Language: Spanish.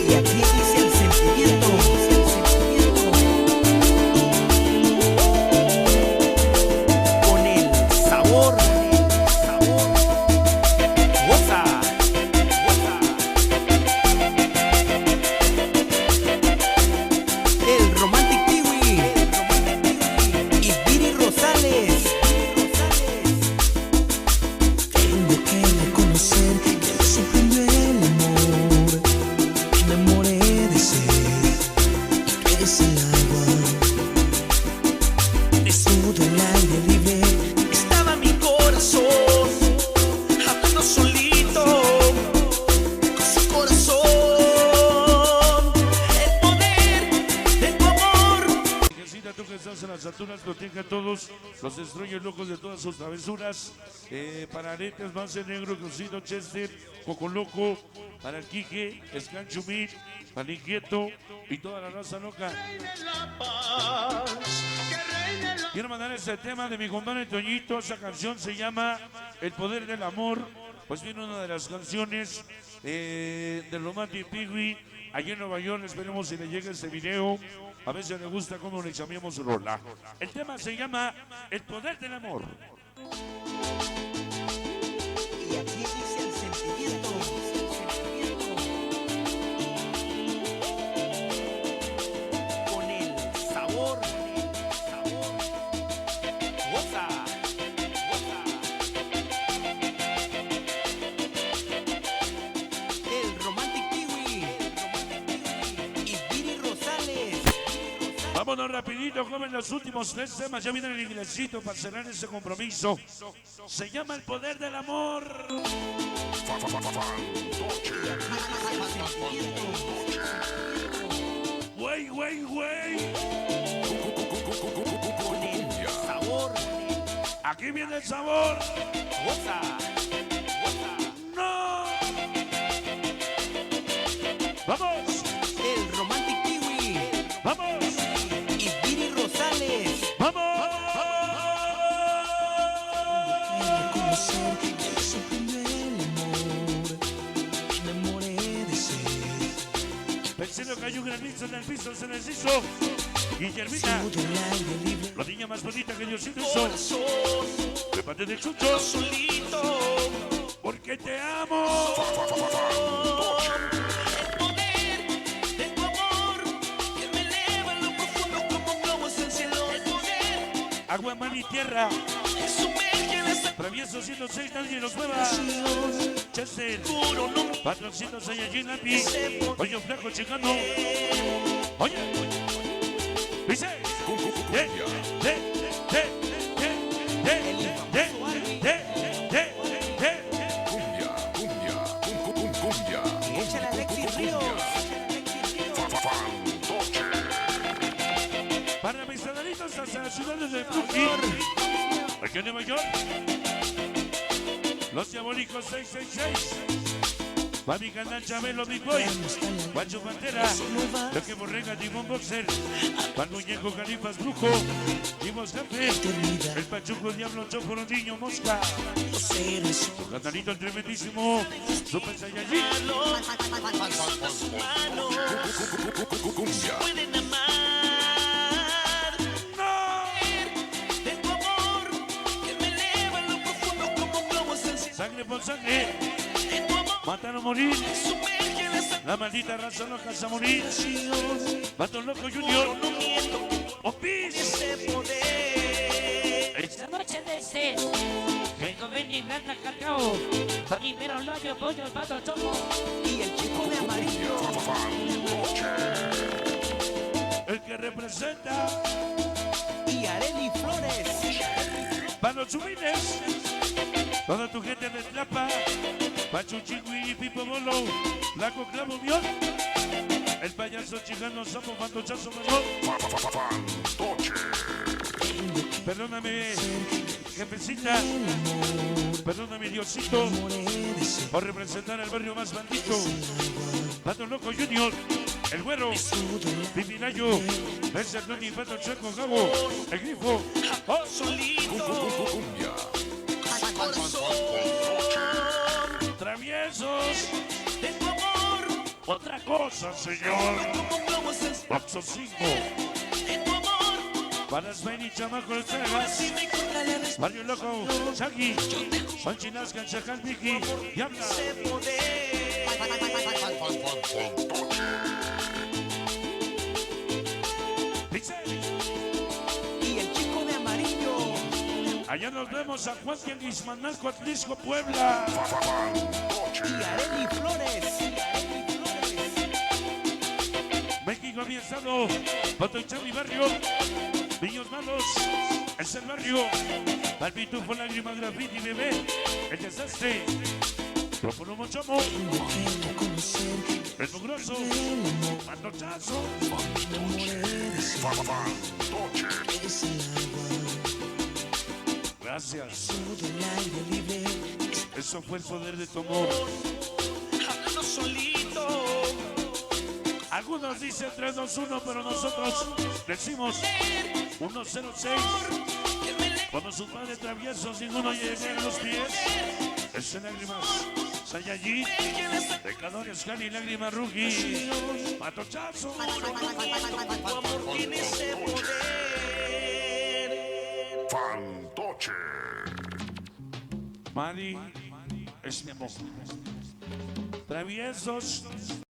Y aquí dice el sentimiento. Con el sabor. Goza. El Romantic Kiwi. Y Viri Rosales. Tengo que reconocer que sorprendió el amor. Me enamoré de sed y tú eres el agua. Desnudo el aire libre, estaba mi corazón hablando solito con su corazón. El poder de tu amor. Virgencita, tú que estás en las alturas, protege a todos, los destruye locos de todas sus travesuras. Para Aretes, Mance Negro, Crucido, Chester, Coco Loco, para el Quique, Scanchumit, para el Inquieto y toda la raza loca. Quiero mandar este tema de mi compadre Toñito. Esa canción se llama El Poder del Amor. Pues viene una de las canciones del Romantic Kiwi allí en Nueva York. Esperemos si le llega este video. A ver si le gusta cómo le cambiamos su rola. El tema se llama El Poder del Amor. Y aquí dice el sentimiento. Con el sabor. Goza. El Romantic Kiwi. Y Viri Rosales. Vámonos rapidito, joven, los últimos 3 temas. Ya viene el inglesito para cerrar ese compromiso. Se llama El Poder del Amor. Güey, güey, güey. Con el sabor. Aquí viene el sabor. Goza. ¡No! ¡Vamos! El Romantic Kiwi. ¡Vamos! Y Viri Rosales. ¡Vamos! Reconocer que sorprendió el amor. Me enamoré de sed. Pensé que cayó un granizo en el piso, se les hizo. Guillermina, Desnudo el aire libre. la niña más bonita que Diosito hizo. Corazón Prepárate de chucho, solito. porque te amo. El poder de tu amor que me eleva en lo profundo como globos en cielo. El poder Agua, mar y tierra. me sumerge en esa Travieso 106, nadie nos mueva. pasión. Chester, Puro no me 400 allí en lápiz. Oye, flaco, chingando. Oye, dice. Y échale a Alexis Ríos. Para mis sanaditos hasta las ciudades de Brooklyn, aquí en Nueva York, los diabólicos 666, para mi canal Chabelo Big Boy, Guacho Pantera, lo que borrega Timón Boxer, para Muñeco Califas Brujo, Dimos Jefe, el Pachuco Diablo Chocoro Niño Mosca, los seres su canalito el tremendísimo, Super Saiyajin, sus manos pueden amar. De tu amor que me eleva en lo profundo como globos en cielo. sangre por sangre, De tu amor matan o morir, sumerge en esa la maldita raza loca a morir, pasión. Vato Loco Junior, No miento Opis. ese poder. Esta noche de sed, vengo venir a cacao, primero loyo, pollo, pato, choco. Y el chico de amarillo. El que representa Y Arely Flores. para los chumines, toda tu gente de Tlapa, Pachu Chingui y Pipo Bolo, Blanco Clavo Mion, el payaso chingando sapo fantochazo menor. Perdóname, jefecita, perdóname Diosito, por representar al barrio más bandito. Pato Loco Junior, el güero, Pipinayo, el Cernoni, Pato Chaco, Gabo, el Grifo, oh, Solito. Corazón. Travieso. traviesos. de tu amor, Otra cosa, señor. como globos en Oxo 5. de tu amor, Para Sven y Chamaco el ahora Tragas. sí me encontraré respuesta Barrio Loco, Shaggy, Panchi Nazca, Chacal, Vicky, Diabla. de poder. Pixel. Y el chico de amarillo. Allá nos vemos a Juan Tianguis, Manalco, Atlisco, Puebla. Y Areli Flores. México había estado, Pato y Charlie Barrio, Niños Malos, es el barrio, Palpitufo, Lágrima, Graffiti, Bebé, El Desastre, Propolo Mochomo, Mujer a conocer, El Mugroso, Matochazo, me enamoré de ser. Eres el agua, gracias, todo el aire libre. eso fue el poder de tu amor. Hablando solito, Algunos dicen 3, 2, 1, pero nosotros decimos 106. que me le Cuando sus padres traviesos, ninguno llega a los pies. Es en lágrimas, Sayayi, Pecadores, Cali, Lágrima, Rugi, Matochazo. tu amor tiene ese poder. Fantoche. Mari es mi amor. Traviesos.